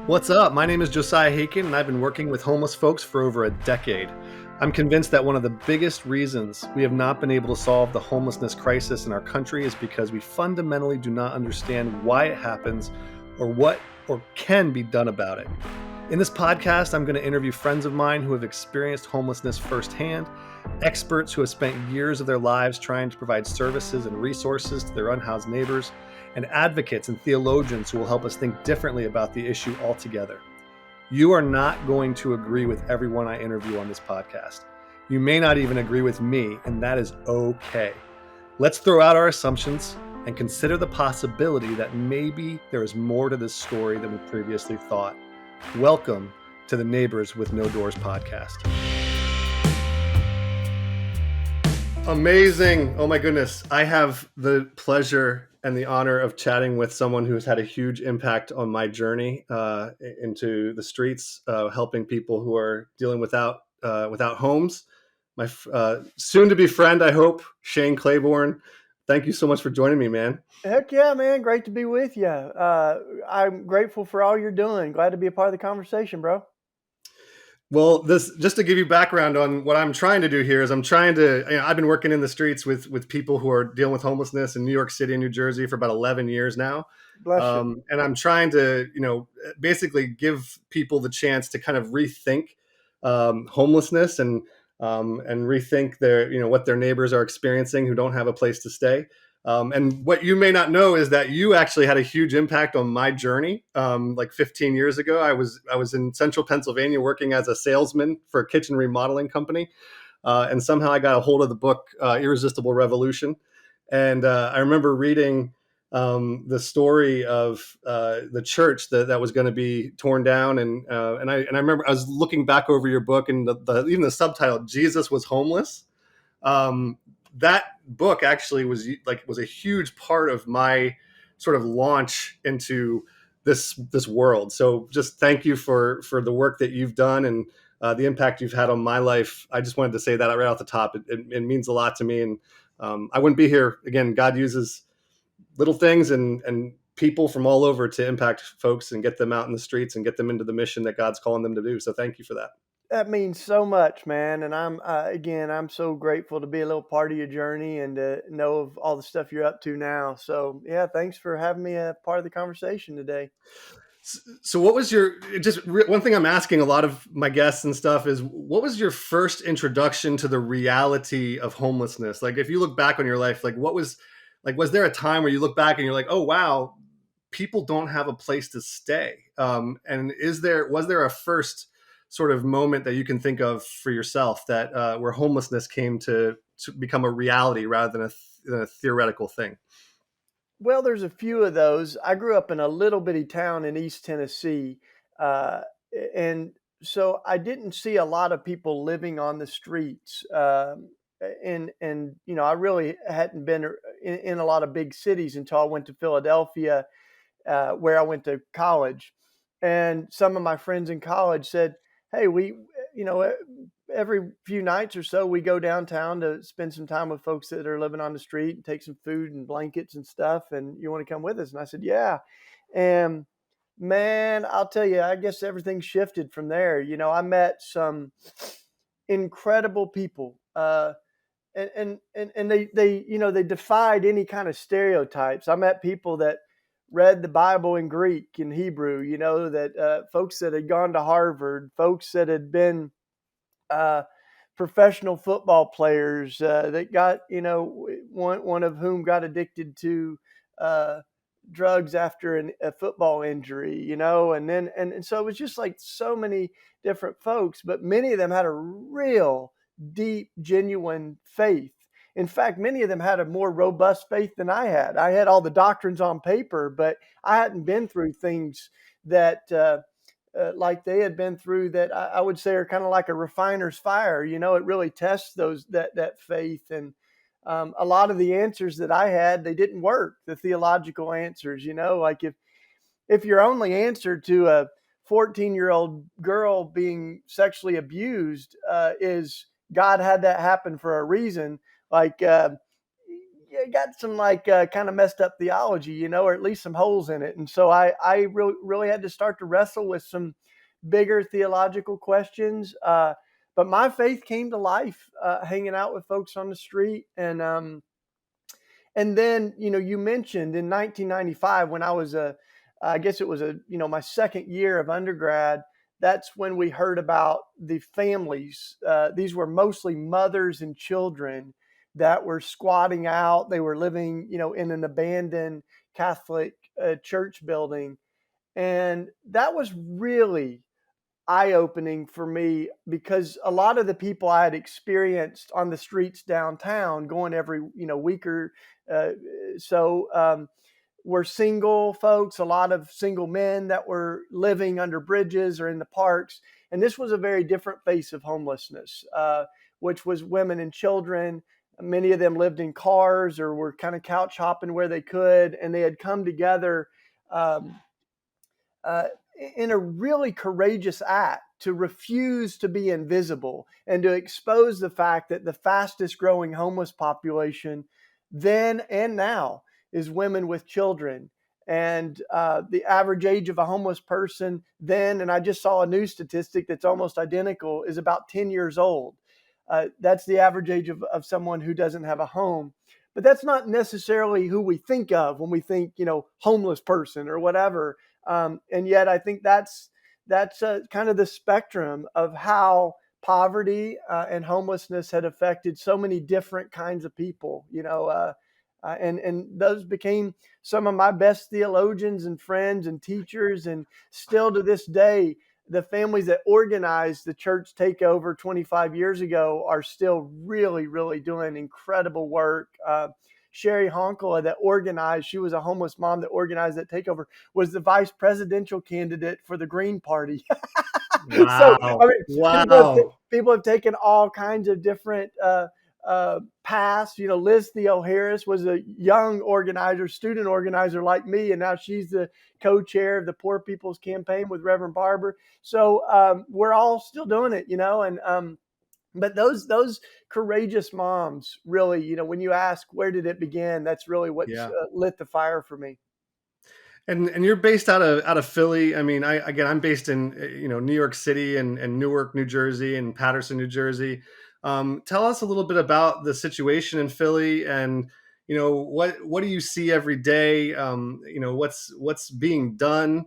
What's up? My name is Josiah Haken, and I've been working with homeless folks for over a decade. I'm convinced that one of the biggest reasons we have not been able to solve the homelessness crisis in our country is because we fundamentally do not understand why it happens or what or can be done about it. In this podcast, I'm going to interview friends of mine who have experienced homelessness firsthand, experts who have spent years of their lives trying to provide services and resources to their unhoused neighbors, and advocates and theologians who will help us think differently about the issue altogether. You are not going to agree with everyone I interview on this podcast. You may not even agree with me, and that is okay. Let's throw out our assumptions and consider the possibility that maybe there is more to this story than we previously thought. Welcome to the Neighbors with No Doors podcast. Amazing. Oh my goodness. I have the pleasure and the honor of chatting with someone who's had a huge impact on my journey into the streets, helping people who are dealing without homes. My soon-to-be friend, I hope, Shane Claiborne. Thank you so much for joining me, man. Heck yeah, man. Great to be with you. I'm grateful for all you're doing. Glad to be a part of the conversation, bro. Well, this just to give you background on what I'm trying to do here is I've been working in the streets with people who are dealing with homelessness in New York City and New Jersey for about 11 years now. Bless you. And I'm trying to, basically give people the chance to kind of rethink homelessness and rethink what their neighbors are experiencing who don't have a place to stay. And what you may not know is that you actually had a huge impact on my journey. Like 15 years ago, I was in central Pennsylvania working as a salesman for a kitchen remodeling company. And somehow I got a hold of the book, Irresistible Revolution. And I remember reading the story of the church that was going to be torn down. And I remember I was looking back over your book and even the subtitle, Jesus Was Homeless. That book actually was a huge part of my sort of launch into this world. So just thank you for the work that you've done and the impact you've had on my life. I just wanted to say that right off the top. It means a lot to me, and I wouldn't be here. Again, God uses little things and people from all over to impact folks and get them out in the streets and get them into the mission that God's calling them to do. So thank you for that. That means so much, man. And I'm so grateful to be a little part of your journey and to know of all the stuff you're up to now. So yeah, thanks for having me a part of the conversation today. So what was one thing I'm asking a lot of my guests and stuff is, what was your first introduction to the reality of homelessness? Like, if you look back on your life, was there a time where you look back and you're like, oh, wow, people don't have a place to stay? And was there a first sort of moment that you can think of for yourself that where homelessness came to become a reality rather than a theoretical thing? Well, there's a few of those. I grew up in a little bitty town in East Tennessee, uh, and so I didn't see a lot of people living on the streets. And I really hadn't been in a lot of big cities until I went to Philadelphia, where I went to college. And some of my friends in college said, "Hey, you know, every few nights or so, we go downtown to spend some time with folks that are living on the street and take some food and blankets and stuff. And you want to come with us?" And I said, "Yeah." And man, I'll tell you, I guess everything shifted from there. I met some incredible people. And they defied any kind of stereotypes. I met people that read the Bible in Greek and Hebrew, that folks that had gone to Harvard, folks that had been uh, professional football players that got, one of whom got addicted to uh, drugs after a football injury, and so it was just like so many different folks, but many of them had a real deep, genuine faith. In fact, many of them had a more robust faith than I had. I had all the doctrines on paper, but I hadn't been through things that like they had been through, that I would say are kind of like a refiner's fire. It really tests that faith. And a lot of the answers that I had, they didn't work. The theological answers, like if your only answer to a 14-year-old girl being sexually abused is God had that happen for a reason, like it got some like kind of messed up theology, or at least some holes in it. And so I really had to start to wrestle with some bigger theological questions. But my faith came to life hanging out with folks on the street. And then, you mentioned in 1995 when I guess it was my second year of undergrad. That's when we heard about the families. These were mostly mothers and children that were squatting out. They were living, in an abandoned Catholic church building. And that was really eye opening for me because a lot of the people I had experienced on the streets downtown going every week or uh, so were single folks, a lot of single men that were living under bridges or in the parks. And this was a very different face of homelessness, which was women and children. Many of them lived in cars or were kind of couch hopping where they could, and they had come together um, uh, in a really courageous act to refuse to be invisible and to expose the fact that the fastest growing homeless population then and now is women with children. And the average age of a homeless person then, and I just saw a news statistic that's almost identical, is about 10 years old. That's the average age of someone who doesn't have a home. But that's not necessarily who we think of when we think, homeless person or whatever. And yet, I think that's kind of the spectrum of how poverty and homelessness had affected so many different kinds of people. And those became some of my best theologians and friends and teachers, and still to this day, the families that organized the church takeover 25 years ago are still really, really doing incredible work. Sherry Honkala that organized, she was a homeless mom that organized that takeover, was the vice presidential candidate for the Green Party. So, I Wow. mean, Wow. people have taken all kinds of different paths. Liz Theo Harris was a young organizer, student organizer like me, and now she's the co-chair of the Poor People's Campaign with Reverend Barber. So we're all still doing it, and but those courageous moms really, when you ask where did it begin, that's really what's Yeah. lit the fire for me. And you're based out of Philly. I mean, I'm based in New York City and Newark, New Jersey, and Paterson, New Jersey. Tell us a little bit about the situation in Philly, and what do you see every day? What's being done,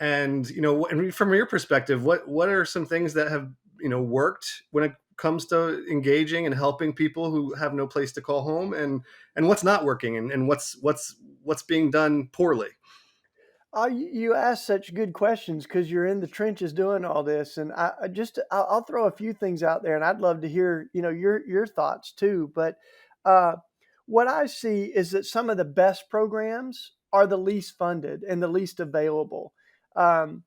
and and from your perspective, what are some things that have worked when it comes to engaging and helping people who have no place to call home, and what's not working, and what's being done poorly. You ask such good questions because you're in the trenches doing all this, and I'll throw a few things out there, and I'd love to hear your thoughts too. But uh, what I see is that some of the best programs are the least funded and the least available. Um,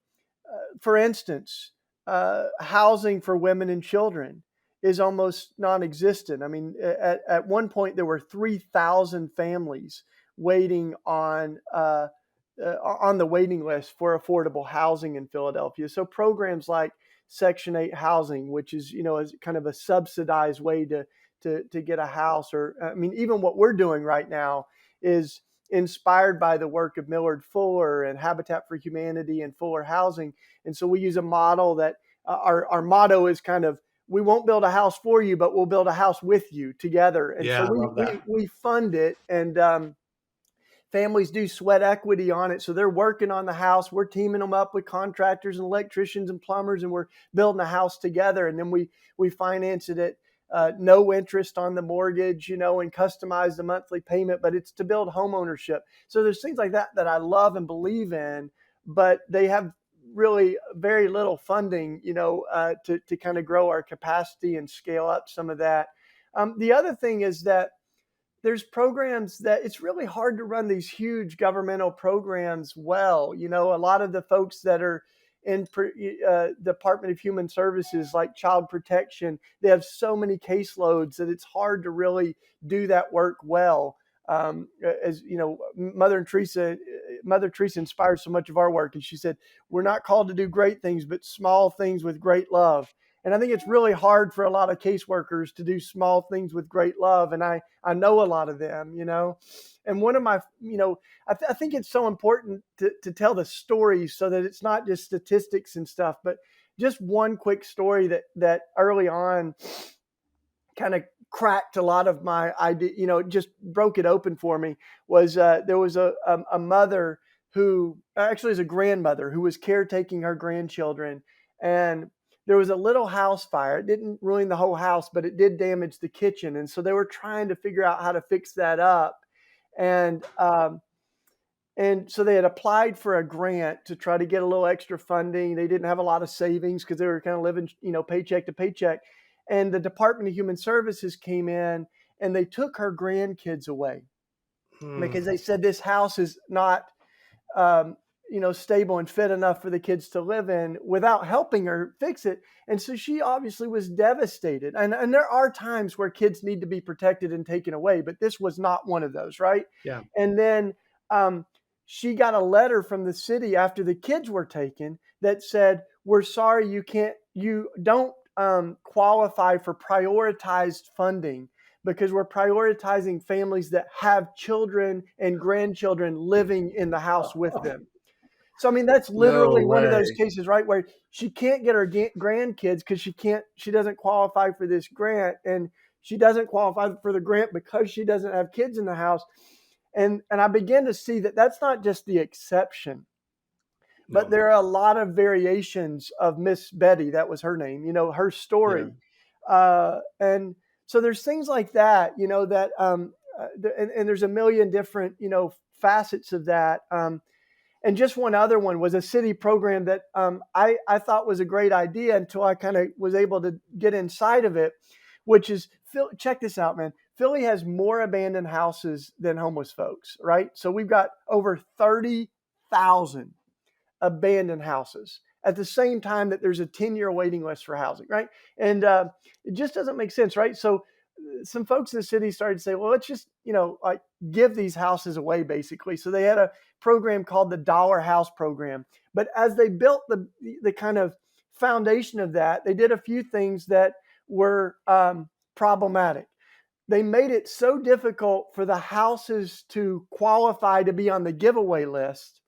for instance, housing for women and children is almost non-existent. I mean, at one point there were 3,000 families waiting on the waiting list for affordable housing in Philadelphia. So programs like Section 8 housing, which is is kind of a subsidized way to get a house, or I mean, even what we're doing right now is inspired by the work of Millard Fuller and Habitat for Humanity and Fuller Housing. And so we use a model that our motto is kind of, we won't build a house for you, but we'll build a house with you together. And so Yeah, I we love that. we we fund it, and families do sweat equity on it. So they're working on the house. We're teaming them up with contractors and electricians and plumbers, and we're building a house together. And then we finance it at no interest on the mortgage, and customize the monthly payment. But it's to build home ownership. So there's things like that that I love and believe in, but they have really very little funding, to kind of grow our capacity and scale up some of that. The other thing is that there's programs that it's really hard to run these huge governmental programs well. A lot of the folks that are in Department of Human Services, like child protection, they have so many caseloads that it's hard to really do that work well. As you know, Mother Teresa inspired so much of our work, and she said, "We're not called to do great things, but small things with great love." And I think it's really hard for a lot of caseworkers to do small things with great love. And I know a lot of them, and one of my, I think it's so important to tell the stories so that it's not just statistics and stuff, but just one quick story that early on kind of cracked a lot of my idea, just broke it open for me. Was there was a mother who actually is a grandmother who was caretaking her grandchildren, and there was a little house fire. It didn't ruin the whole house, but it did damage the kitchen, and so they were trying to figure out how to fix that up. And and so they had applied for a grant to try to get a little extra funding. They didn't have a lot of savings because they were kind of living, paycheck to paycheck. And the Department of Human Services came in and they took her grandkids away because Hmm. they said this house is not, um, stable and fit enough for the kids to live in without helping her fix it. And so she obviously was devastated. And there are times where kids need to be protected and taken away, but this was not one of those, right? Yeah. And then um, she got a letter from the city after the kids were taken that said, "We're sorry, you don't qualify for prioritized funding because we're prioritizing families that have children and grandchildren living in the house with them." So, I mean, that's No literally one of those way. cases, right, where she can't get her grandkids because she doesn't qualify for this grant, and she doesn't qualify for the grant because she doesn't have kids in the house. And I began to see that that's not just the exception, but No. there are a lot of variations of Miss Betty. That was her name, her Yeah. story. And so there's things like that, that, and there's a million different, facets of that. And just one other one was a city program that I thought was a great idea until I kind of was able to get inside of it, which is, check this out, man. Philly has more abandoned houses than homeless folks, right? So we've got over 30,000 abandoned houses at the same time that there's a 10-year waiting list for housing, right? And it just doesn't make sense, right? So some folks in the city started to say, well, let's just, like give these houses away basically. So they had a program called the Dollar House Program. But as they built the kind of foundation of that, they did a few things that were problematic. They made it so difficult for the houses to qualify to be on the giveaway list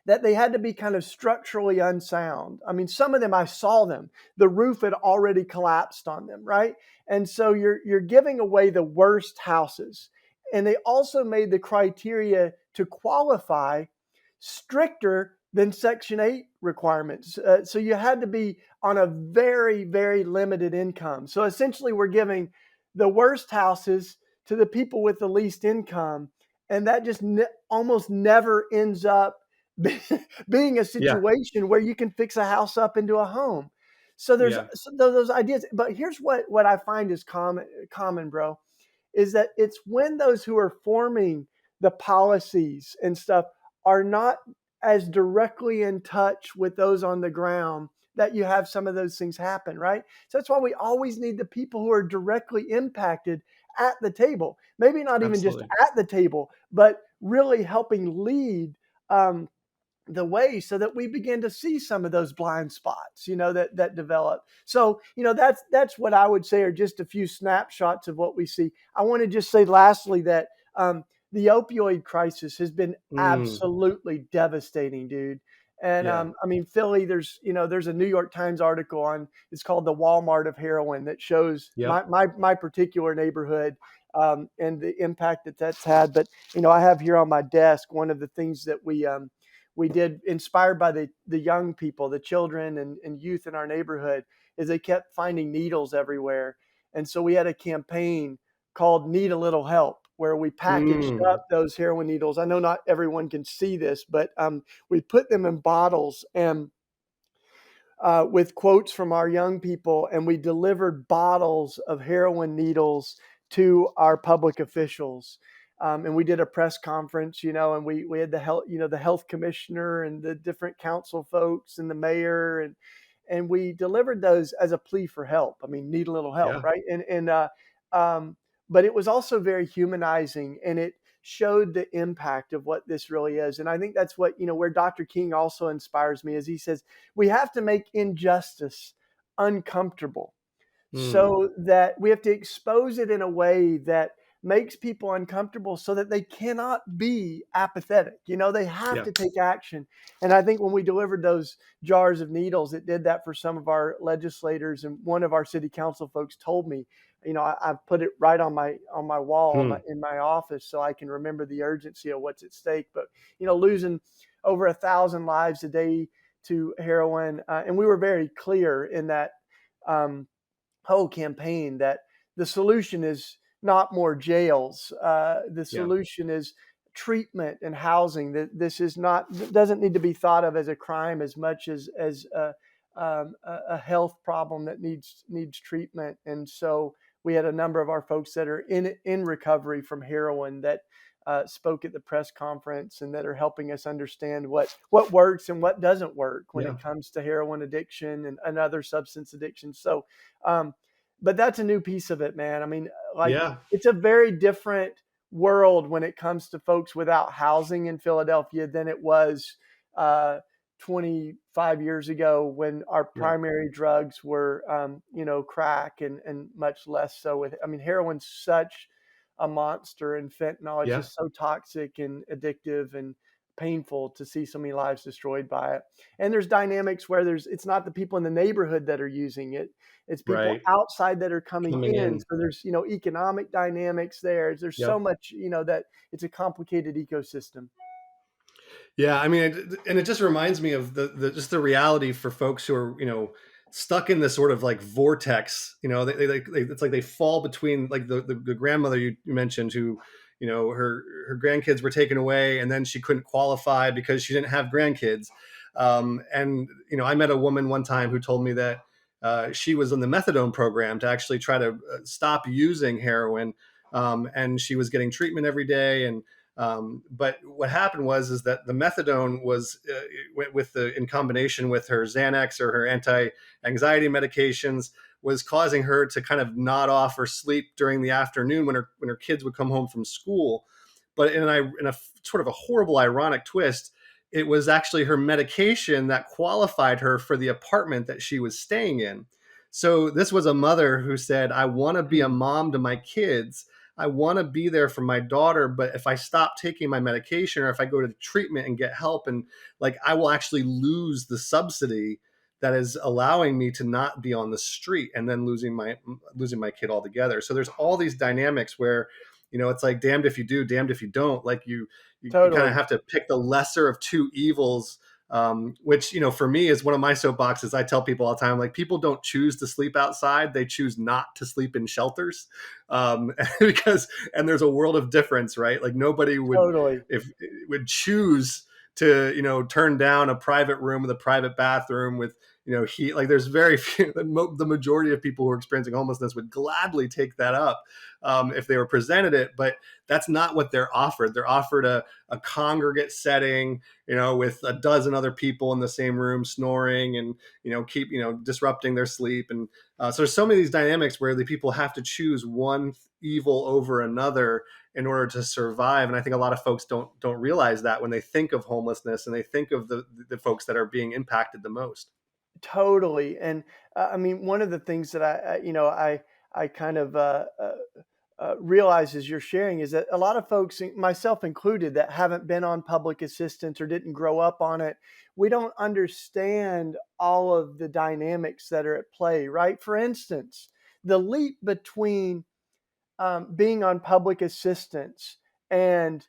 that they had to be kind of structurally unsound. I mean, some of them I saw them. The roof had already collapsed on them, right? And so you're giving away the worst houses. And they also made the criteria to qualify stricter than Section 8 requirements. So you had to be on a very, very limited income. So essentially, we're giving the worst houses to the people with the least income. And that just almost never ends up being a Yeah. situation where you can fix a house up into a home. So there's Yeah. those ideas. But here's what I find is common, bro, is that it's when those who are forming the policies and stuff are not as directly in touch with those on the ground that you have some of those things happen, right? So that's why we always need the people who are directly impacted at the table. Maybe not even just Absolutely. at the table, but really helping lead um, the way so that we begin to see some of those blind spots, that develop. So, that's what I would say are just a few snapshots of what we see. I want to just say lastly that the opioid crisis has been Mm. absolutely devastating, dude. And Yeah. I mean, Philly, there's a New York Times article on, it's called the Walmart of heroin, that shows Yep. my particular neighborhood, and the impact that's had. But I have here on my desk one of the things that we did, inspired by the young people, the children and youth in our neighborhood, is they kept finding needles everywhere. And so we had a campaign called Need a Little Help, where we packaged Mm. up those heroin needles. I know not everyone can see this, but we put them in bottles and with quotes from our young people, and we delivered bottles of heroin needles to our public officials. And we did a press conference, and we had the health, the health commissioner and the different council folks and the mayor, and we delivered those as a plea for help. I mean, need a little help, Yeah. right? Um, but it was also very humanizing, and it showed the impact of what this really is. And I think that's what, where Dr. King also inspires me, is he says we have to make injustice uncomfortable, Mm. so that we have to expose it in a way that makes people uncomfortable so that they cannot be apathetic. They have Yeah. to take action. And I think when we delivered those jars of needles, it did that for some of our legislators. And one of our city council folks told me, I've put it right on my wall Hmm. in my office so I can remember the urgency of what's at stake. But losing over 1,000 lives a day to heroin, and we were very clear in that um, whole campaign that the solution is not more jails. The Yeah. solution is treatment and housing. That this is not doesn't need to be thought of as a crime as much as a health problem that needs treatment. And so we had a number of our folks that are in recovery from heroin that spoke at the press conference and that are helping us understand what works and what doesn't work when Yeah. it comes to heroin addiction and other substance addiction. So, um, but that's a new piece of it, man. I mean, like Yeah. it's a very different world when it comes to folks without housing in Philadelphia than it was uh, 25 years ago when our Yeah. primary drugs were, crack and much less so with, I mean, heroin's such a monster and fentanyl is Yeah. just so toxic and addictive and painful to see so many lives destroyed by it. And there's dynamics where it's not the people in the neighborhood that are using it. It's people Right. outside that are coming Coming in. in. So there's, economic dynamics there. There's so Yep. much, that it's a complicated ecosystem. Yeah, I mean, and it just reminds me of the just the reality for folks who are stuck in this sort of like vortex. It's like they fall between like the grandmother you mentioned who her grandkids were taken away and then she couldn't qualify because she didn't have grandkids. And I met a woman one time who told me that she was in the methadone program to actually try to stop using heroin, and she was getting treatment every day. And but what happened was is that the methadone was in combination with her Xanax or her anti-anxiety medications was causing her to kind of nod off or sleep during the afternoon when her kids would come home from school. But in a sort of a horrible ironic twist, it was actually her medication that qualified her for the apartment that she was staying in. So this was a mother who said, "I want to be a Mm. mom to my kids. I want to be there for my daughter, but if I stop taking my medication or if I go to treatment and get help, and like I will actually lose the subsidy that is allowing me to not be on the street and then losing my kid altogether." So there's all these dynamics where it's like damned if you do, damned if you don't. Like you kind of Totally. have to pick the lesser of two evils, which for me is one of my soapboxes. I tell people all the time, like people don't choose to sleep outside; they choose not to sleep in shelters, because and there's a world of difference, right? Like nobody would Totally. if would choose to turn down a private room with a private bathroom with heat. Like there's very few. The majority of people who are experiencing homelessness would gladly take that up, if they were presented it, but that's not what they're offered. They're offered a congregate setting, with a dozen other people in the same room snoring and keep disrupting their sleep. And so there's so many of these dynamics where the people have to choose one evil over another in order to survive. And I think a lot of folks don't realize that when they think of homelessness and they think of the folks that are being impacted the most. Totally. And I mean, one of the things that I kind of realize as you're sharing is that a lot of folks, myself included, that haven't been on public assistance or didn't grow up on it, we don't understand all of the dynamics that are at play, right? For instance, the leap between being on public assistance and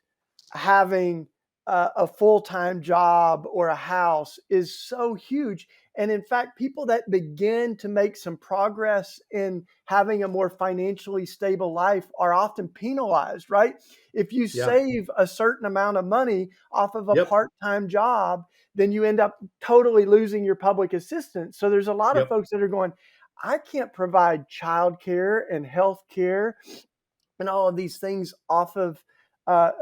having a full time job or a house is so huge. And in fact, people that begin to make some progress in having a more financially stable life are often penalized, right? If you Yeah. save a certain amount of money off of a Yep. part time job, then you end up totally losing your public assistance. So there's a lot of Yep. folks that are going, I can't provide childcare and health care and all of these things off of a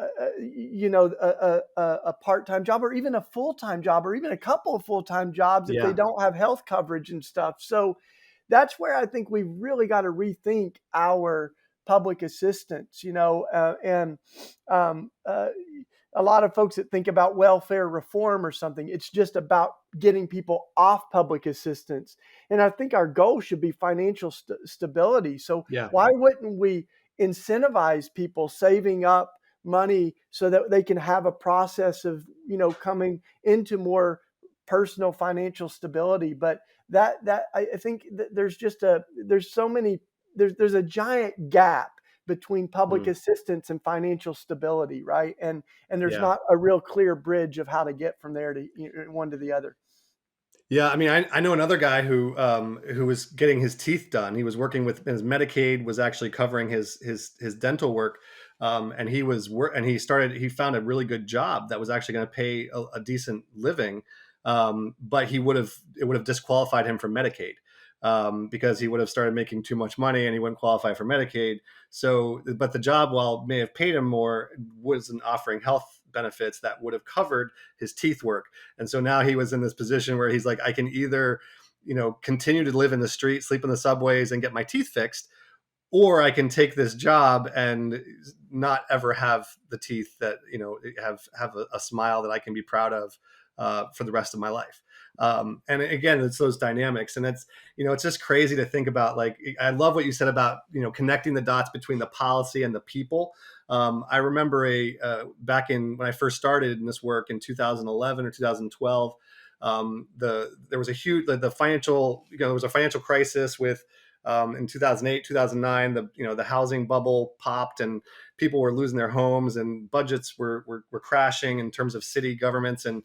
part-time job or even a full-time job or even a couple of full-time jobs if they Yeah. don't have health coverage and stuff. So that's where I think we really got to rethink our public assistance, and um, uh, a lot of folks that think about welfare reform or something, it's just about getting people off public assistance. And I think our goal should be financial stability. So Yeah. why wouldn't we incentivize people saving up money so that they can have a process of, coming into more personal financial stability? But that I think that there's so many, there's a giant gap between public Mm. assistance and financial stability, right? And there's Yeah. not a real clear bridge of how to get from there to one to the other. Yeah, I mean, I know another guy who was getting his teeth done. He was working with his Medicaid was actually covering his dental work, and he found a really good job that was actually going to pay a decent living, but it would have disqualified him from Medicaid, because he would have started making too much money and he wouldn't qualify for Medicaid. So, but the job, while it may have paid him more, wasn't offering health benefits that would have covered his teeth work. And so now he was in this position where he's like, I can either, continue to live in the street, sleep in the subways, and get my teeth fixed, or I can take this job and not ever have the teeth that have a smile that I can be proud of for the rest of my life. And again, it's those dynamics, and it's just crazy to think about. Like, I love what you said about connecting the dots between the policy and the people. I remember back in when I first started in this work in 2011 or 2012. There was a huge the financial there was a financial crisis with in 2008, 2009, the housing bubble popped and people were losing their homes and budgets were crashing in terms of city governments. And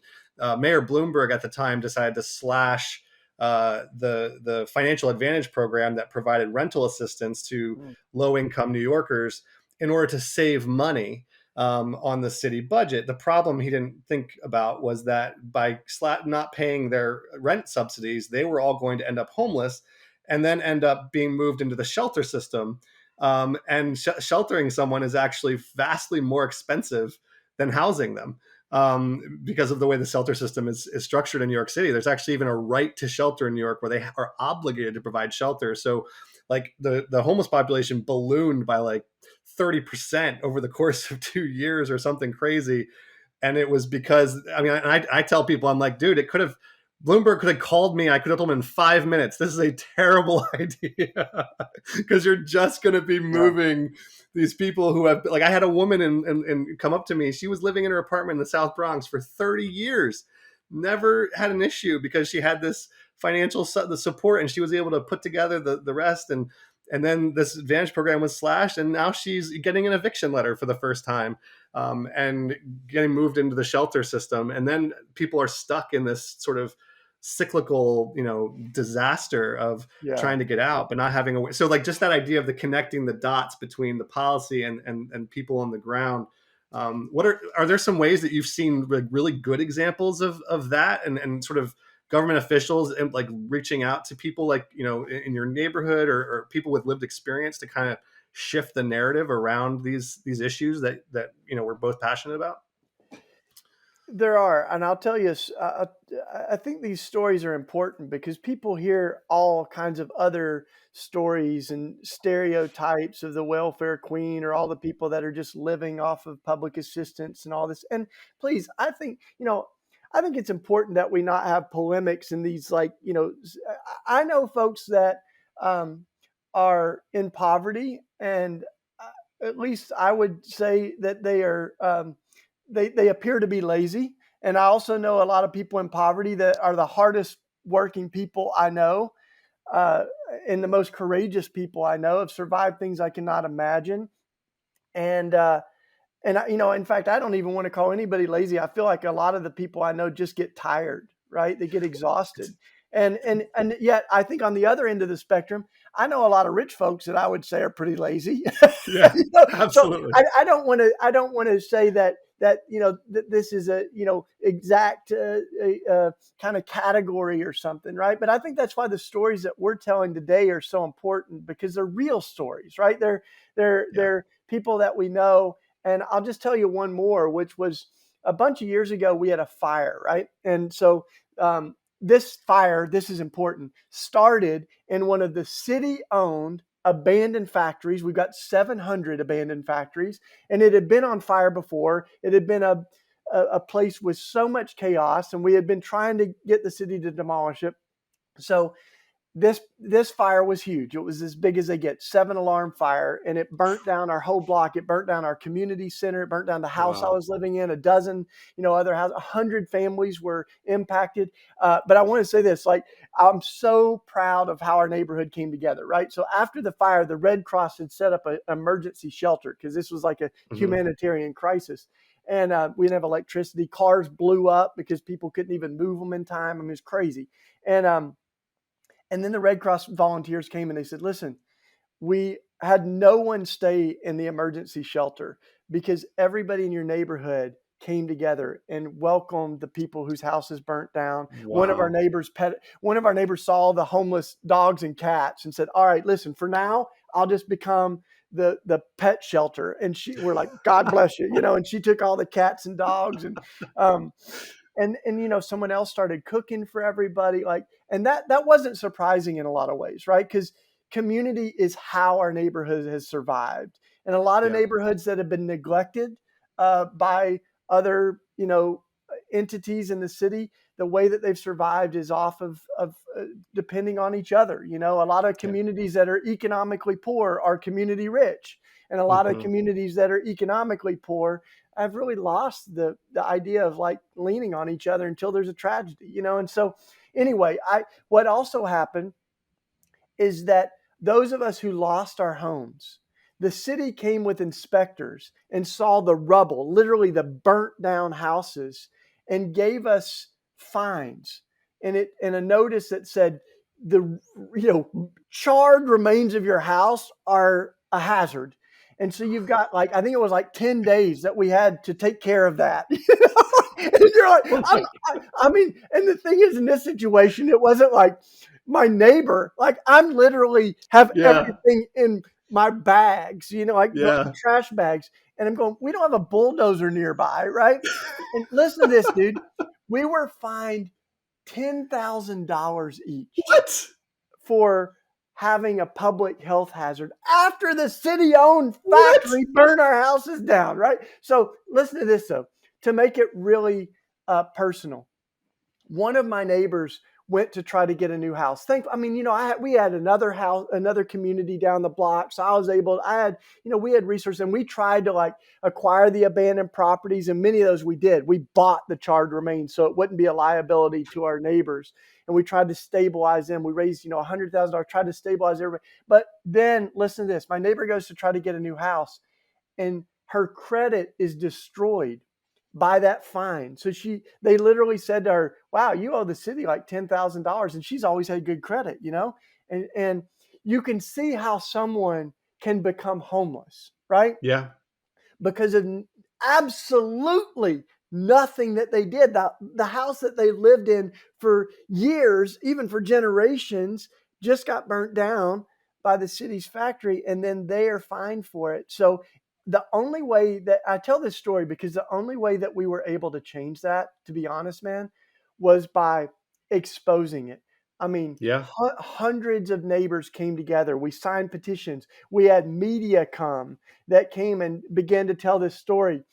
Mayor Bloomberg at the time decided to slash the financial advantage program that provided rental assistance to Mm. low income New Yorkers in order to save money on the city budget. The problem he didn't think about was that by not paying their rent subsidies, they were all going to end up homeless and then end up being moved into the shelter system. And sheltering someone is actually vastly more expensive than housing them, because of the way the shelter system is structured in New York City. There's actually even a right to shelter in New York where they are obligated to provide shelter. So, like the homeless population ballooned by like 30% over the course of 2 years or something crazy. And it was because, I mean, I tell people, I'm like, dude, Bloomberg could have called me. I could have told him in 5 minutes, this is a terrible idea, because you're just going to be Yeah. moving these people who have, like, I had a woman and come up to me. She was living in her apartment in the South Bronx for 30 years, never had an issue because she had this financial the support and she was able to put together the rest. And then this advantage program was slashed, and now she's getting an eviction letter for the first time, and getting moved into the shelter system. And then people are stuck in this sort of cyclical, disaster of Yeah. trying to get out, but not having a way. So, like, just that idea of the connecting the dots between the policy and people on the ground. What are there some ways that you've seen like really good examples of that, and sort of government officials and like reaching out to people like in your neighborhood, or people with lived experience to kind of shift the narrative around these issues that we're both passionate about? There are, and I'll tell you, I think these stories are important because people hear all kinds of other stories and stereotypes of the welfare queen or all the people that are just living off of public assistance and all this. And please, I think it's important that we not have polemics in these, like, I know folks that um, are in poverty, and at least I would say that they are. They appear to be lazy. And I also know a lot of people in poverty that are the hardest working people I know, uh, and the most courageous people I know, have survived things I cannot imagine. And in fact, I don't even want to call anybody lazy. I feel like a lot of the people I know just get tired, right? They get exhausted. And yet I think on the other end of the spectrum, I know a lot of rich folks that I would say are pretty lazy. Yeah, So absolutely. I don't want to say that this is a exact kind of category or something, right? But I think that's why the stories that we're telling today are so important, because they're real stories, right? Yeah. They're people that we know. And I'll just tell you one more, which was a bunch of years ago. We had a fire, right? And so this fire, this is important, started in one of the city-owned abandoned factories. We've got 700 abandoned factories, and it had been on fire before. It had been a place with so much chaos, and we had been trying to get the city to demolish it. So this fire was huge. It was as big as they get, 7 alarm fire, and it burnt down our whole block. It burnt down our community center. It burnt down the house I Wow. was living in, a dozen, other houses. 100 families were impacted. But I want to say this, like, I'm so proud of how our neighborhood came together, right? So after the fire, the Red Cross had set up an emergency shelter because this was like a Hmm. humanitarian crisis. And we didn't have electricity. Cars blew up because people couldn't even move them in time. I mean, it was crazy. And then the Red Cross volunteers came and they said, listen, we had no one stay in the emergency shelter because everybody in your neighborhood came together and welcomed the people whose houses burnt down. Wow. One of our neighbors saw the homeless dogs and cats and said, all right, listen, for now, I'll just become the pet shelter. And we're like, God bless you, and she took all the cats and dogs, um, and someone else started cooking for everybody, like, and that wasn't surprising in a lot of ways, right? Because community is how our neighborhood has survived. And a lot of Yeah. neighborhoods that have been neglected by other entities in the city, the way that they've survived is off of depending on each other. A lot of Yeah. communities that are economically poor are community rich, and a lot of Hmm. communities that are economically poor have really lost the idea of like leaning on each other until there's a tragedy. And so anyway, I what also happened is that those of us who lost our homes, the city came with inspectors and saw the rubble, literally the burnt down houses, and gave us fines and a notice that said the charred remains of your house are a hazard. And so you've got, like, I think it was like 10 days that we had to take care of that. And you're like, I mean, and the thing is, in this situation, it wasn't like my neighbor, like, I'm literally have Yeah. everything in my bags, like Yeah. trash bags. And I'm going, we don't have a bulldozer nearby, right? And listen to this, dude. We were fined $10,000 each What? for having a public health hazard after the city owned What? factory burned our houses down, right? So listen to this, though, to make it really personal. One of my neighbors went to try to get a new house. I mean, we had another house, another community down the block. So we had resources, and we tried to like acquire the abandoned properties, and many of those we did. We bought the charred remains so it wouldn't be a liability to our neighbors. And we tried to stabilize them. We raised, $100,000, tried to stabilize everybody. But then listen to this. My neighbor goes to try to get a new house, and her credit is destroyed by that fine. So they literally said to her, wow, you owe the city like $10,000. And she's always had good credit. And you can see how someone can become homeless, right? Yeah. Because of absolutely nothing that they did. The house that they lived in for years, even for generations, just got burnt down by the city's factory, and then they are fined for it. So the only way that I tell this story, because the only way that we were able to change that, to be honest, man, was by exposing it. I mean, Yeah. hundreds of neighbors came together. We signed petitions. We had media come that came and began to tell this story.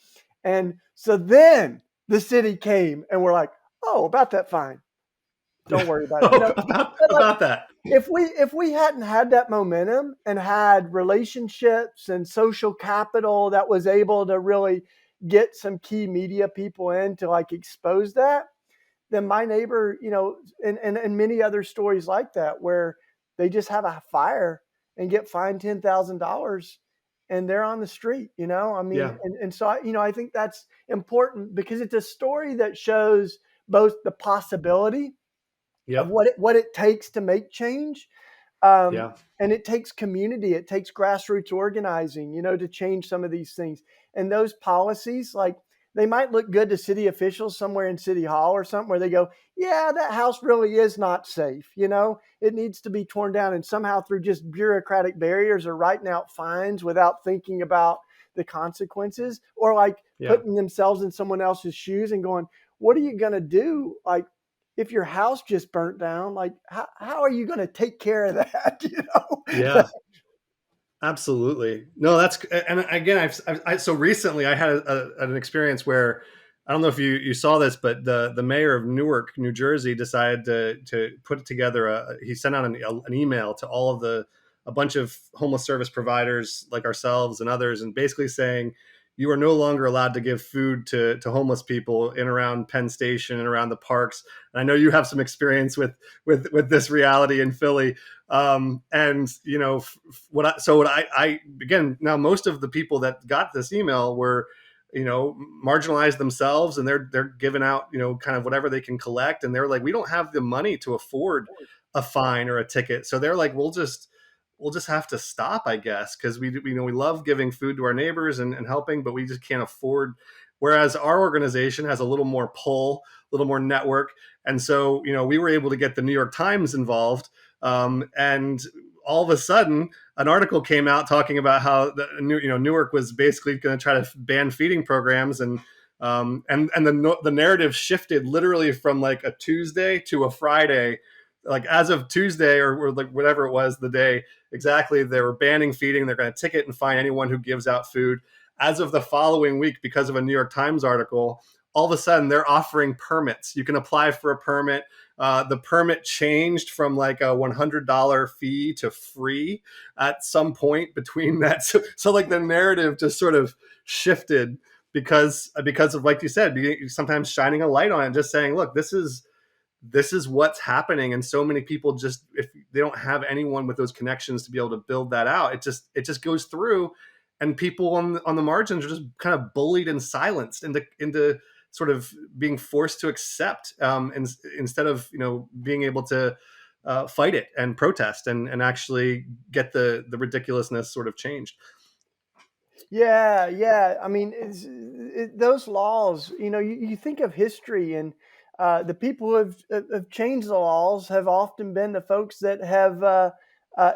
And so then the city came and we're like, oh, about that fine. Yeah. Don't worry about it. Oh, But like, about that. if we hadn't had that momentum and had relationships and social capital that was able to really get some key media people in to like expose that, then my neighbor, and many other stories like that where they just have a fire and get fined $10,000 and they're on the street. I mean, Yeah. and so I think that's important because it's a story that shows both the possibility of Yep. what it takes to make change. Um, Yeah. and it takes community, it takes grassroots organizing, to change some of these things. And those policies, like, they might look good to city officials somewhere in City Hall or something where they go, yeah, that house really is not safe. It needs to be torn down. And somehow through just bureaucratic barriers or writing out fines without thinking about the consequences, or like Yeah. putting themselves in someone else's shoes and going, what are you going to do? Like, if your house just burnt down, like, how are you going to take care of that? Yeah. Absolutely. No, that's, and again, so recently I had an experience where I don't know if you saw this, but the mayor of Newark, New Jersey, decided to put together he sent out an email to all of a bunch of homeless service providers like ourselves and others, and basically saying you are no longer allowed to give food to homeless people in around Penn Station and around the parks. And I know you have some experience with this reality in Philly. And you know what I again, now most of the people that got this email were, you know, marginalized themselves, and they're giving out, you know, kind of whatever they can collect, and they're like, we don't have the money to afford a fine or a ticket, so they're like, we'll just have to stop, I guess, because we know we love giving food to our neighbors and helping, but we just can't afford. Whereas our organization has a little more pull, a little more network, and so, you know, we were able to get the New York Times involved, and all of a sudden an article came out talking about how Newark was basically going to try to ban feeding programs, and the narrative shifted literally from like a Tuesday to a Friday. Like as of Tuesday, or like whatever it was the day exactly, they were banning feeding. They're going to ticket and fine anyone who gives out food. As of the following week, because of a New York Times article, all of a sudden they're offering permits. You can apply for a permit. The permit changed from like a $100 fee to free at some point between that. So like the narrative just sort of shifted because of, like you said, sometimes shining a light on it, just saying, look, this is what's happening. And so many people, just if they don't have anyone with those connections to be able to build that out, it just goes through, and people on the margins are just kind of bullied and silenced into sort of being forced to accept, instead of, you know, being able to fight it and protest and actually get the ridiculousness sort of changed. Yeah, yeah. I mean, those laws, you know, you think of history, and the people who have changed the laws have often been the folks that have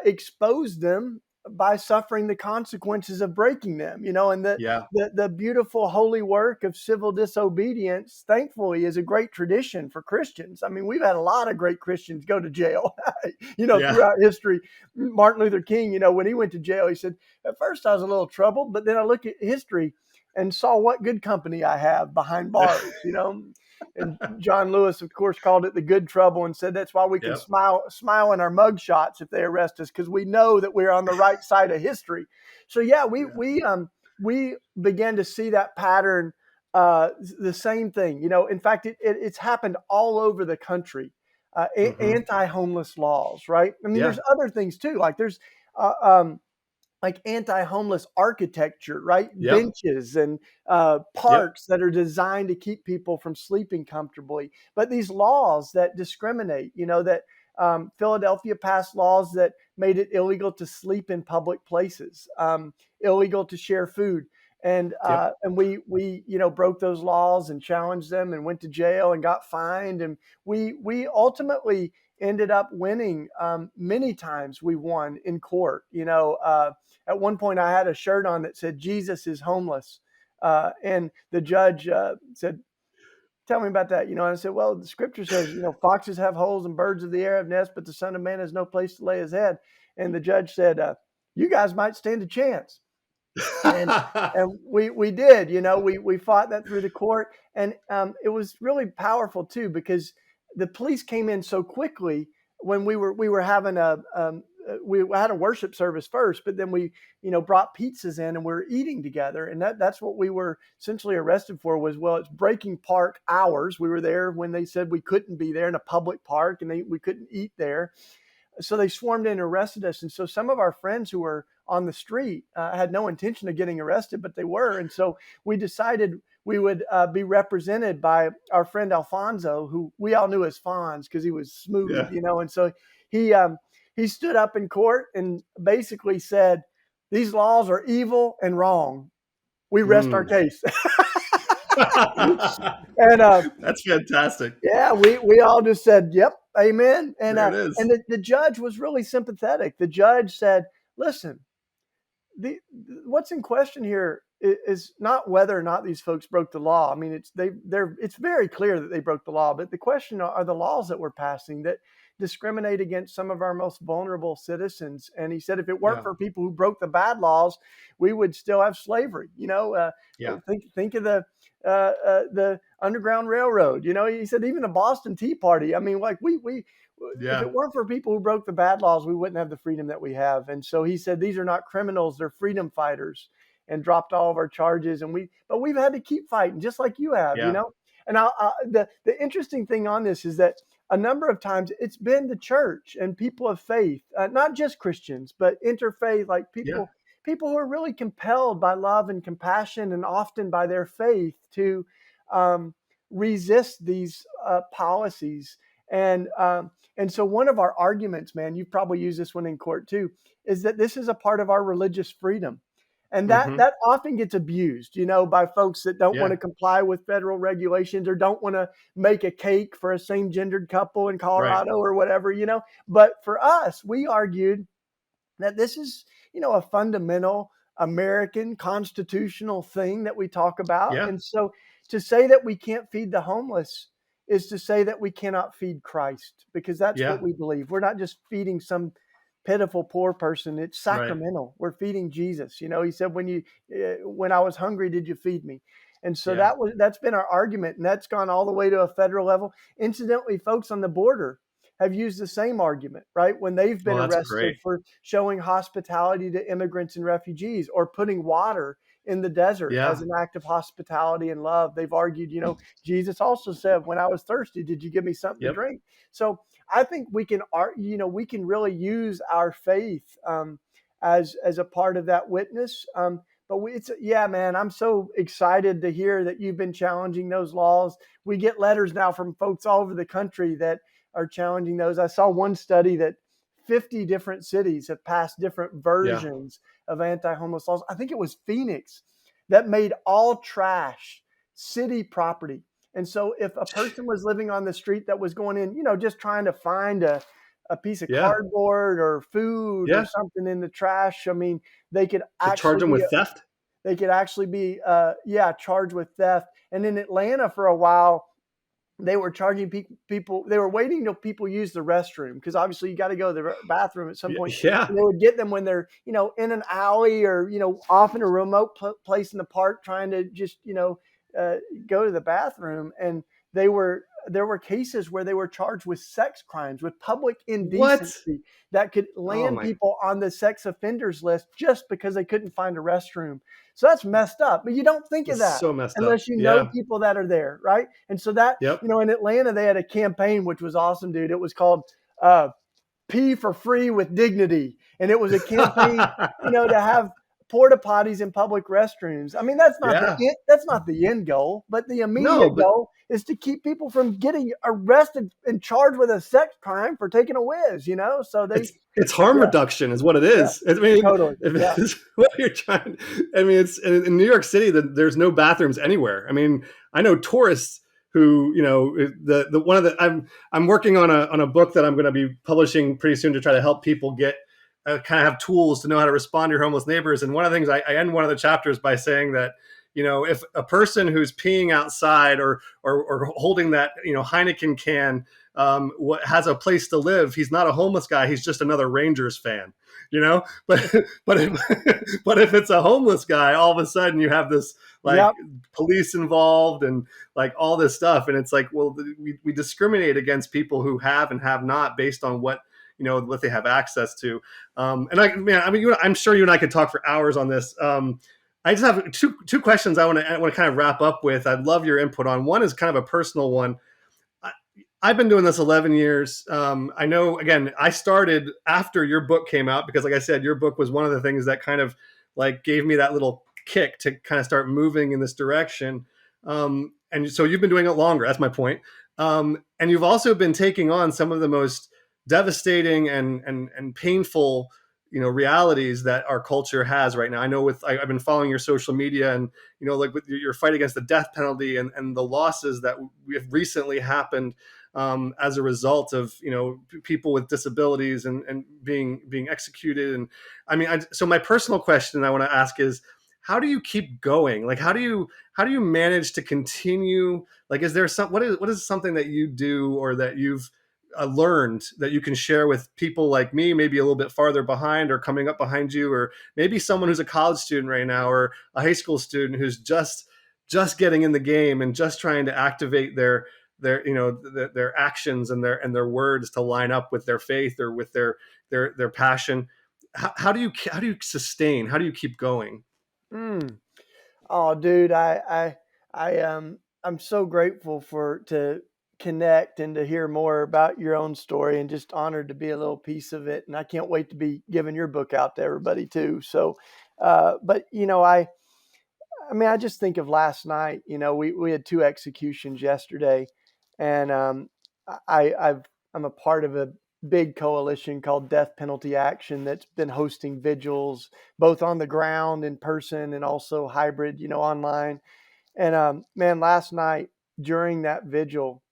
exposed them by suffering the consequences of breaking them, you know, and Yeah. the beautiful holy work of civil disobedience, thankfully, is a great tradition for Christians. I mean, we've had a lot of great Christians go to jail, you know, Yeah. throughout history. Martin Luther King, you know, when he went to jail, he said, at first, I was a little troubled, but then I looked at history and saw what good company I have behind bars, you know. And John Lewis, of course, called it the good trouble and said that's why we can Yep. smile in our mug shots if they arrest us, because we know that we're on the right side of history. So yeah, Yeah. we began to see that pattern, the same thing. You know, in fact, it's happened all over the country. Hmm. Anti-homeless laws, right? I mean, Yeah. there's other things too. Like there's uh, um, like anti-homeless architecture, right? Yep. Benches and Yep. parks that are designed to keep people from sleeping comfortably. But these laws that discriminate, you know, that Philadelphia passed laws that made it illegal to sleep in public places, illegal to share food. Yep. And we you know, broke those laws and challenged them and went to jail and got fined, and we ultimately ended up winning. Many times we won in court. You know, at one point, I had a shirt on that said "Jesus is homeless," and the judge said, "Tell me about that." You know, and I said, "Well, the scripture says, you know, foxes have holes and birds of the air have nests, but the Son of Man has no place to lay his head." And the judge said, "You guys might stand a chance." and and we did, you know, we fought that through the court, and it was really powerful too, because the police came in so quickly when we were having we had a worship service first, but then we, you know, brought pizzas in and we were eating together, and that's what we were essentially arrested for. Was, well, it's breaking park hours. We were there when they said we couldn't be there in a public park, and we couldn't eat there, so they swarmed in and arrested us. And so some of our friends who were on the street had no intention of getting arrested, but they were. And so we decided we would be represented by our friend Alfonso, who we all knew as Fonz because he was smooth, Yeah. you know. And so he um, he stood up in court and basically said, "These laws are evil and wrong. We rest our Mm. case." and That's fantastic. Yeah, we all just said, "Yep, amen." There it And is. the judge was really sympathetic. The judge said, "Listen, the what's in question here is not whether or not these folks broke the law. I mean, it's very clear that they broke the law, but the question are the laws that we're passing that discriminate against some of our most vulnerable citizens. And he said, if it weren't Yeah. for people who broke the bad laws, we would still have slavery. Yeah. Think of the Underground Railroad. He said even the Boston Tea Party. I mean, like we if Yeah. it weren't for people who broke the bad laws, we wouldn't have the freedom that we have. And so he said, these are not criminals; they're freedom fighters, and dropped all of our charges. But we've had to keep fighting, just like you have. Yeah. And the interesting thing on this is that a number of times it's been the church and people of faith, not just Christians, but interfaith, like Yeah. people who are really compelled by love and compassion, and often by their faith to resist these policies. And so one of our arguments, man, you've probably used this one in court too, is that this is a part of our religious freedom. And that Hmm. that often gets abused, by folks that don't want Yeah. to comply with federal regulations or don't want to make a cake for a same-gendered couple in Right. Colorado or whatever. But for us, we argued that this is, a fundamental American constitutional thing that we talk about. Yeah. And so to say that we can't feed the homeless is to say that we cannot feed Christ, because that's what Yeah. we believe. We're not just feeding some pitiful poor person. It's Right. sacramental. We're feeding Jesus. He said, when I was hungry, did you feed me? And so Yeah. that's been our argument, and that's gone all the way to a federal level. Incidentally, folks on the border have used the same argument, right? When they've been Well, that's arrested great. for showing hospitality to immigrants and refugees, or putting water in the desert as Yeah. an act of hospitality and love. They've argued, Jesus also said, when I was thirsty, did you give me something to Yep. drink? So I think we can we can really use our faith as a part of that witness. But yeah, man, I'm so excited to hear that you've been challenging those laws. We get letters now from folks all over the country that are challenging those. I saw one study that 50 different cities have passed different Yeah. versions of anti-homeless laws. I think it was Phoenix that made all trash city property. And so if a person was living on the street that was going in, just trying to find a piece of Yeah. cardboard or food or Yeah. something in the trash, I mean, they could To charge actually them be with theft. charged with theft. And in Atlanta for a while, they were charging people. They were waiting till people use the restroom, because obviously you got to go to the bathroom at some point. Yeah. And they would get them when they're in an alley, or off in a remote place in the park, trying to just uh, go to the bathroom. And there were cases where they were charged with sex crimes, with public What? indecency, that could Oh land my. people on the sex offenders list just because they couldn't find a restroom. So that's messed up. But you don't think of It's that so messed up. unless you know Yeah. people that are there, right? And so that, Yep. in Atlanta, they had a campaign which was awesome, dude. It was called uh, Pee for Free with Dignity. And it was a campaign, to have porta potties in public restrooms. I mean, Yeah. that's not the end goal, but the No, immediate but goal is to keep people from getting arrested and charged with a sex crime for taking a whiz. So it's harm yeah, reduction is what it yeah, is. I mean, totally. Yeah. if it's what you're trying. I mean, it's in New York City that there's no bathrooms anywhere. I mean, I know tourists who, the one of the I'm working on a book that I'm going to be publishing pretty soon to try to help people get kind of have tools to know how to respond to your homeless neighbors. And one of the things I end one of the chapters by saying that, if a person who's peeing outside or holding that, Heineken can, what has a place to live, he's not a homeless guy. He's just another Rangers fan, but, but, but if it's a homeless guy, all of a sudden you have this like Yep. police involved and like all this stuff. And it's like, well, we discriminate against people who have and have not based on what they have access to. And I'm sure you and I could talk for hours on this. I just have two questions I want to kind of wrap up with. I'd love your input on. One is kind of a personal one. I've been doing this 11 years. I know, again, I started after your book came out because, like I said, your book was one of the things that kind of like gave me that little kick to kind of start moving in this direction. And so you've been doing it longer. That's my point. And you've also been taking on some of the most devastating and painful realities that our culture has right now. I know I've been following your social media, and like with your fight against the death penalty and the losses that have recently happened as a result of people with disabilities and being executed. And I mean, so my personal question I want to ask is, how do you keep going? Like, how do you manage to continue? Like, is there some what is something that you do or that you've learned that you can share with people like me, maybe a little bit farther behind or coming up behind you, or maybe someone who's a college student right now or a high school student who's just getting in the game and just trying to activate their actions and their words to line up with their faith or with their passion. How do you sustain? How do you keep going? Mm. Oh, dude, I'm so grateful for to connect and to hear more about your own story, and just honored to be a little piece of it. And I can't wait to be giving your book out to everybody too. So, but I mean, I just think of last night. We had two executions yesterday, and I'm a part of a big coalition called Death Penalty Action that's been hosting vigils both on the ground in person and also hybrid, online. And man, last night during that vigil,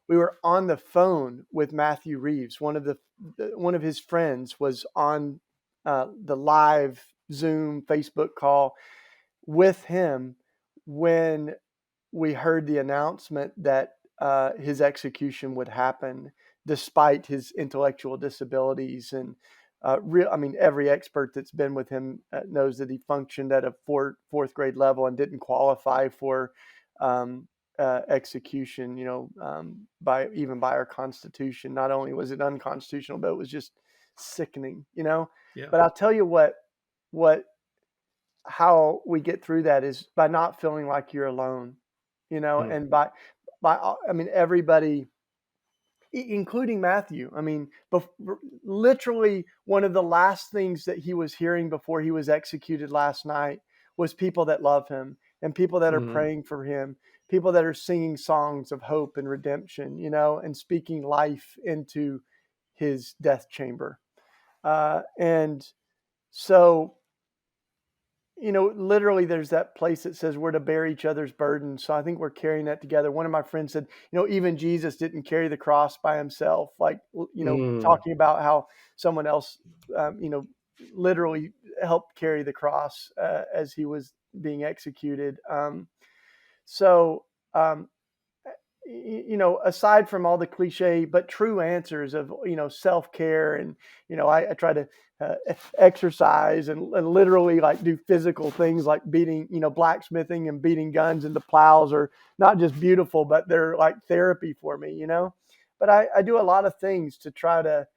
we were on the phone with Matthew Reeves. One of his friends was on the live Zoom Facebook call with him when we heard the announcement that his execution would happen despite his intellectual disabilities. And I mean, every expert that's been with him knows that he functioned at a fourth grade level and didn't qualify for um, execution, by our Constitution. Not only was it unconstitutional, but it was just sickening. Yeah. But I'll tell you what how we get through that is by not feeling like you're alone, Mm. and by I mean everybody, including Matthew. I mean, literally one of the last things that he was hearing before he was executed last night was people that love him and people that are Mm. praying for him, people that are singing songs of hope and redemption, and speaking life into his death chamber. And so literally there's that place that says we're to bear each other's burdens. So I think we're carrying that together. One of my friends said, even Jesus didn't carry the cross by himself, like, Mm. talking about how someone else, um, you know, literally helped carry the cross as he was being executed. So, um, aside from all the cliche but true answers of self care, and I try to exercise and literally like do physical things like beating, blacksmithing and beating guns into plows are not just beautiful, but they're like therapy for me. But I do a lot of things to try to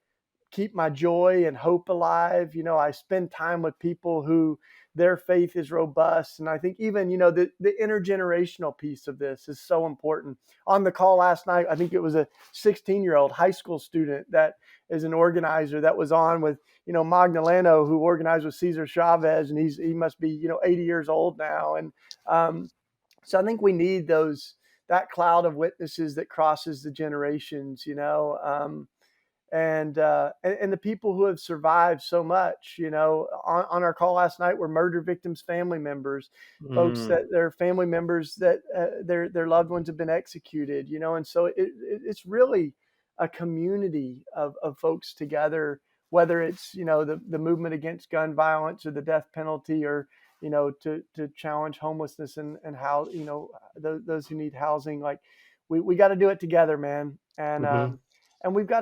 keep my joy and hope alive. I spend time with people who their faith is robust. And I think even, the intergenerational piece of this is so important. On the call last night, I think it was a 16-year-old high school student that is an organizer that was on with, Magdaleno, who organized with Cesar Chavez. And he must be, 80 years old now. And so I think we need that cloud of witnesses that crosses the generations, and the people who have survived so much. On our call last night were murder victims' family members, folks Mm. that their family members that their loved ones have been executed. And so it's really a community of folks together, whether it's the movement against gun violence or the death penalty, or to challenge homelessness and how those who need housing. Like we got to do it together, man. And Mm-hmm. we've got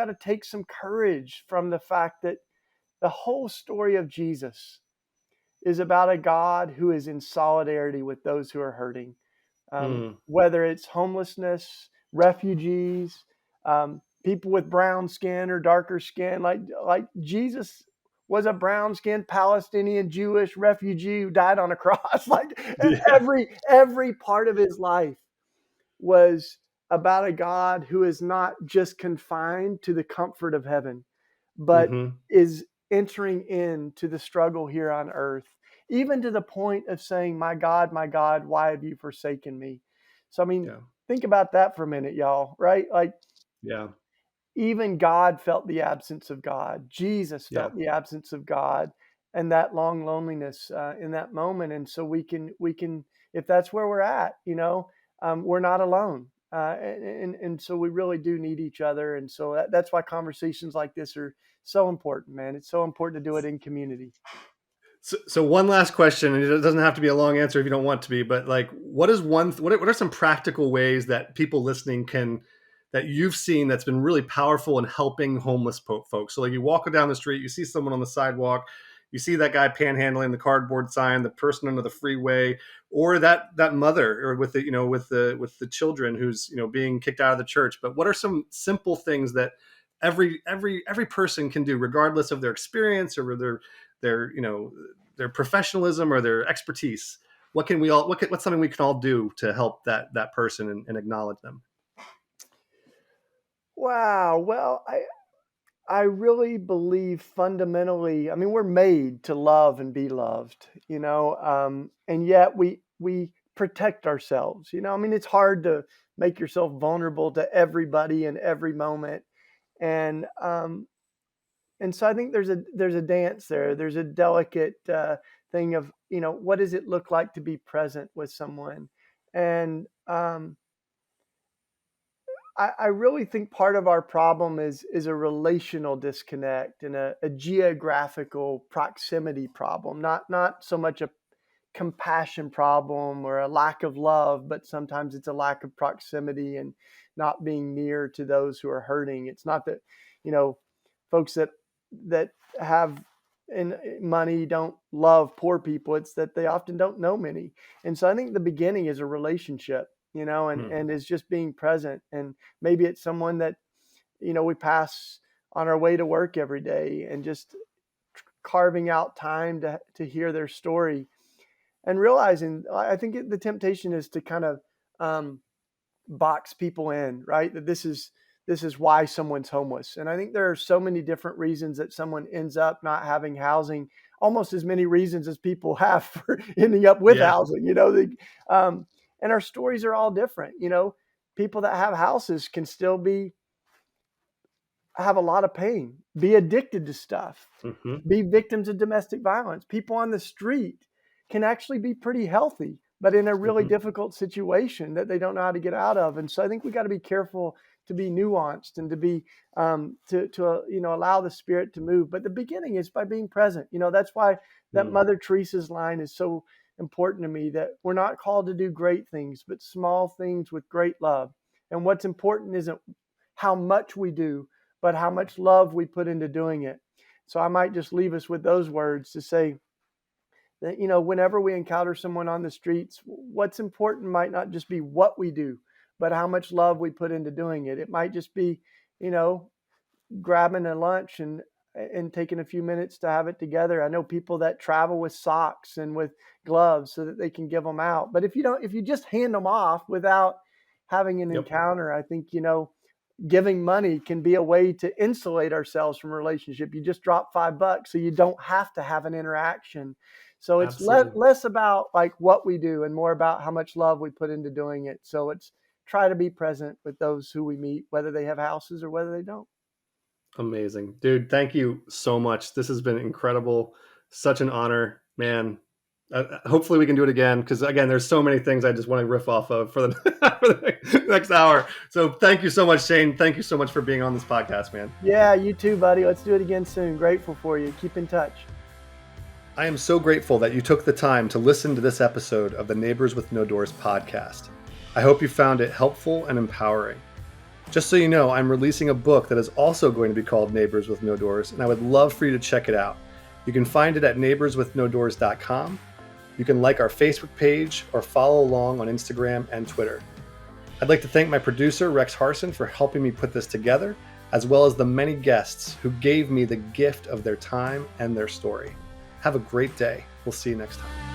to take some courage from the fact that the whole story of Jesus is about a God who is in solidarity with those who are hurting, Mm. whether it's homelessness, refugees, people with brown skin or darker skin. Like Jesus was a brown skinned Palestinian Jewish refugee who died on a cross. Like Yeah. every part of his life was about a God who is not just confined to the comfort of heaven, but Mm-hmm. is entering into the struggle here on earth, even to the point of saying, my God, why have you forsaken me?" So, I mean, Yeah. think about that for a minute, y'all, right? Like, Yeah. even God felt the absence of God. Jesus Yeah. felt the absence of God and that long loneliness in that moment. And so we can, if that's where we're at, we're not alone. And so we really do need each other. And so that's why conversations like this are so important, man. It's so important to do it in community. So one last question, and it doesn't have to be a long answer if you don't want to be, but like, what are some practical ways that people listening that you've seen that's been really powerful in helping homeless folks? So like, you walk down the street, you see someone on the sidewalk, you see that guy panhandling the cardboard sign, the person under the freeway, or that mother, or with the with the children who's being kicked out of the church. But what are some simple things that every person can do, regardless of their experience or their professionalism or their expertise? What's something we can all do to help that person and acknowledge them? Wow. Well, I really believe fundamentally, I mean, we're made to love and be loved, and yet we protect ourselves. I mean, it's hard to make yourself vulnerable to everybody in every moment. And and so I think there's a dance there. There's a delicate thing of, what does it look like to be present with someone? And I really think part of our problem is a relational disconnect and a geographical proximity problem, not so much a compassion problem or a lack of love, but sometimes it's a lack of proximity and not being near to those who are hurting. It's not that, you know, folks that have money don't love poor people. It's that they often don't know many. And so I think the beginning is a relationship, Hmm. and is just being present. And maybe it's someone that, we pass on our way to work every day, and just carving out time to hear their story, and realizing, I think the temptation is to kind of um, box people in, right? That this is why someone's homeless. And I think there are so many different reasons that someone ends up not having housing, almost as many reasons as people have for ending up with Yeah. housing. And our stories are all different. People that have houses can still have a lot of pain, be addicted to stuff, Hmm. be victims of domestic violence. People on the street can actually be pretty healthy, but in a really Hmm. difficult situation that they don't know how to get out of. And so I think we got to be careful to be nuanced, and to be allow the spirit to move. But the beginning is by being present. That's why that Hmm. Mother Teresa's line is so important to me, that we're not called to do great things, but small things with great love. And what's important isn't how much we do, but how much love we put into doing it. So I might just leave us with those words to say that, whenever we encounter someone on the streets, what's important might not just be what we do, but how much love we put into doing it. It might just be, you know, grabbing a lunch and taking a few minutes to have it together. I know people that travel with socks and with gloves so that they can give them out. But if you just hand them off without having an Yep. encounter, I think, giving money can be a way to insulate ourselves from a relationship. You just drop $5 so you don't have to have an interaction. So it's Absolutely. less about like what we do and more about how much love we put into doing it. So it's try to be present with those who we meet, whether they have houses or whether they don't. Amazing, dude. Thank you so much. This has been incredible. Such an honor, man. Hopefully we can do it again, because again, there's so many things I just want to riff off of for the, for the next hour. So thank you so much, Shane. Thank you so much for being on this podcast, man. Yeah, you too, buddy. Let's do it again soon. Grateful for you. Keep in touch. I am so grateful that you took the time to listen to this episode of the Neighbors with No Doors podcast. I hope you found it helpful and empowering. Just so you know, I'm releasing a book that is also going to be called Neighbors with No Doors, and I would love for you to check it out. You can find it at neighborswithnodoors.com. You can like our Facebook page or follow along on Instagram and Twitter. I'd like to thank my producer, Rex Harson, for helping me put this together, as well as the many guests who gave me the gift of their time and their story. Have a great day. We'll see you next time.